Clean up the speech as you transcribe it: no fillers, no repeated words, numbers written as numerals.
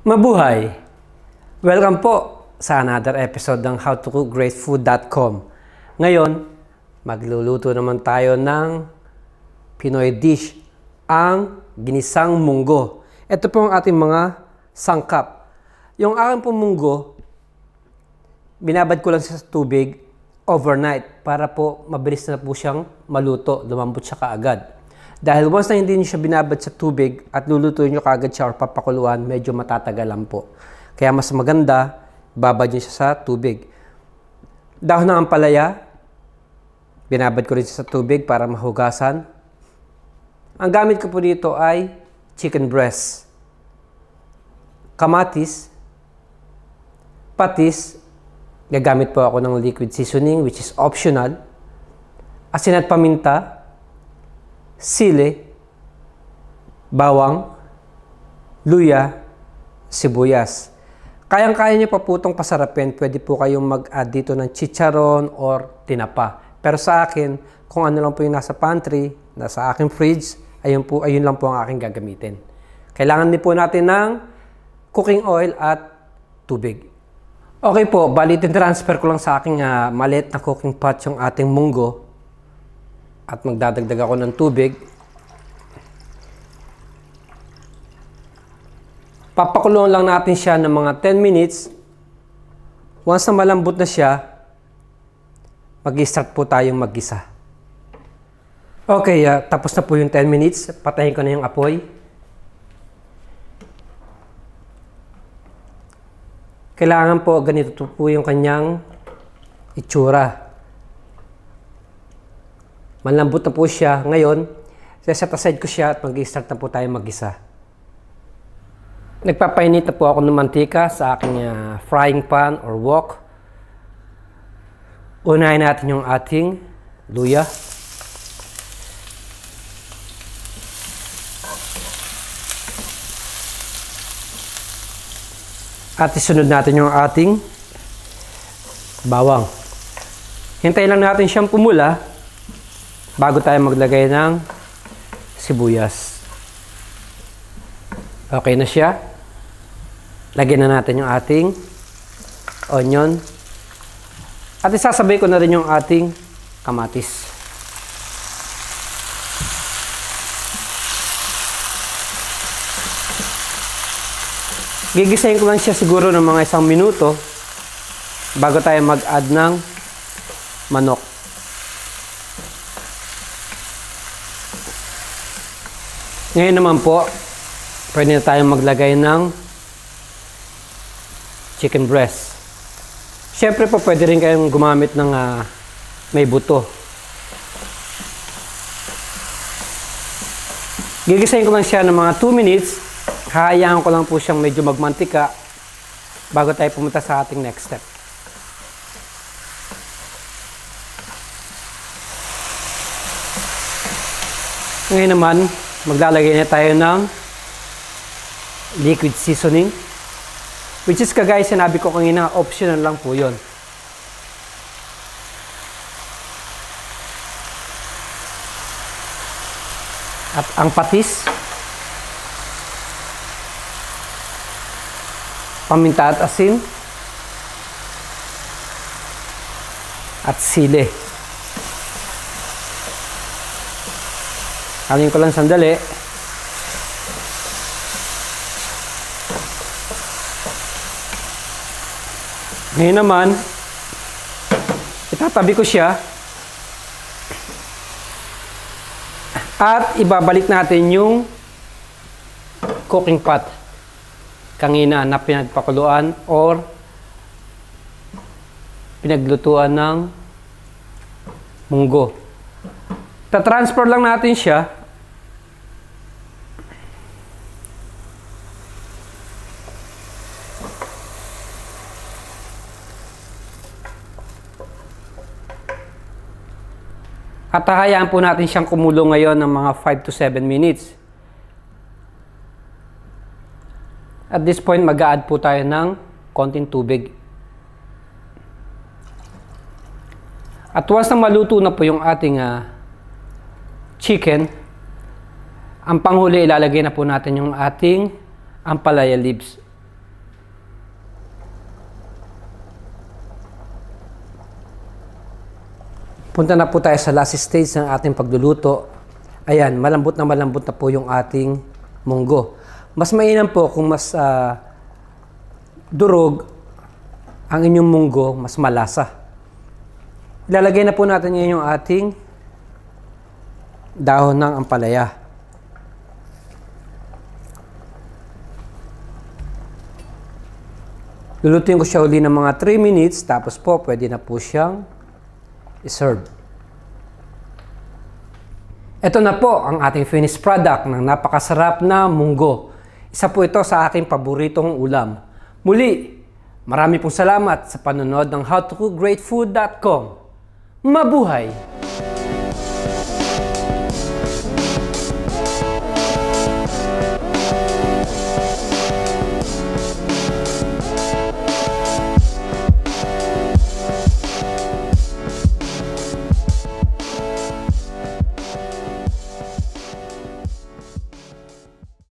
Mabuhay! Welcome po sa another episode ng howtocookgreatfood.com. Ngayon, magluluto naman tayo ng Pinoy dish, ang ginisang munggo. Ito po ang ating mga sangkap. Yung aking pong munggo, binabad ko lang sa tubig overnight para po mabilis na po siyang maluto, lumambot siya kaagad. Dahil once na hindi niyo siya binabad sa tubig at lulutuin niyo kaagad siya or papakuluan, medyo matatagalan po. Kaya mas maganda, babad niyo siya sa tubig. Dahon ng ampalaya, binabad ko rin siya sa tubig para mahugasan. Ang gamit ko po dito ay chicken breast, kamatis, patis, gagamit po ako ng liquid seasoning which is optional, asin at paminta, sili, bawang, luya, sibuyas. Kayang-kaya nyo pa po itong pasarapin. Pwede po kayong mag-add dito ng chicharon or tinapa. Pero sa akin, kung ano lang po yung nasa pantry, nasa aking fridge, ayun lang po ang aking gagamitin. Kailangan din po natin ng cooking oil at tubig. Okay po, bali transfer ko lang sa aking maliit na cooking pot yung ating munggo. At magdadagdag ako ng tubig. Papakulong lang natin siya ng mga 10 minutes. Once na malambot na siya, mag-start po tayong mag-gisa. Okay, tapos na po yung 10 minutes. Patayin ko na yung apoy. Kailangan po ganito po yung kanyang itsura. Malambot na po siya. Ngayon, set aside ko siya at mag-start na po tayo mag-gisa. Nagpapainit na po ako ng mantika sa aking frying pan or wok. Unahin natin yung ating luya. At isunod natin yung ating bawang. Hintayin lang natin siyang pumula bago tayo maglagay ng sibuyas. Okay na siya. Lagyan na natin yung ating onion. At isasabay ko na rin yung ating kamatis. Gigisahin ko lang siya siguro ng mga 1 minuto bago tayo mag-add ng manok. Ngayon naman po, pwede na tayong maglagay ng chicken breast. Siyempre po, pwede rin kayong gumamit ng may buto. Gigisahin ko lang siya ng mga 2 minutes. Hahayaan ko lang po siyang medyo magmantika bago tayo pumunta sa ating next step. Ngayon naman, maglalagay na tayo ng liquid seasoning. Which is kagaya sinabi ko kanina, optional lang po yun. At ang patis, paminta at asin, at sili. Halin ko lang sandali. Ngayon naman, itatabi ko siya. At ibabalik natin yung cooking pot kanina na pinagpakuluan or pinaglutuan ng munggo. Ta-transfer lang natin siya. At hahayaan po natin siyang kumulo ngayon ng mga 5 to 7 minutes. At this point, mag-a-add po tayo ng konting tubig. At once na maluto na po yung ating chicken, ang panghuli ilalagay na po natin yung ating ampalaya leaves. Punta na po tayo sa last stage ng ating pagluluto. Ayan, malambot na po yung ating munggo. Mas mainam po kung mas durog ang inyong munggo, mas malasa. Ilalagay na po natin ngayon yung ating dahon ng ampalaya. Lulutuin ko siya uli ng mga 3 minutes, tapos po pwede na po siyang i-serve. Ito na po ang ating finished product ng napakasarap na munggo. Isa po ito sa aking paboritong ulam. Muli, marami pong salamat sa panonood ng howtocooggreatfood.com. Mabuhay!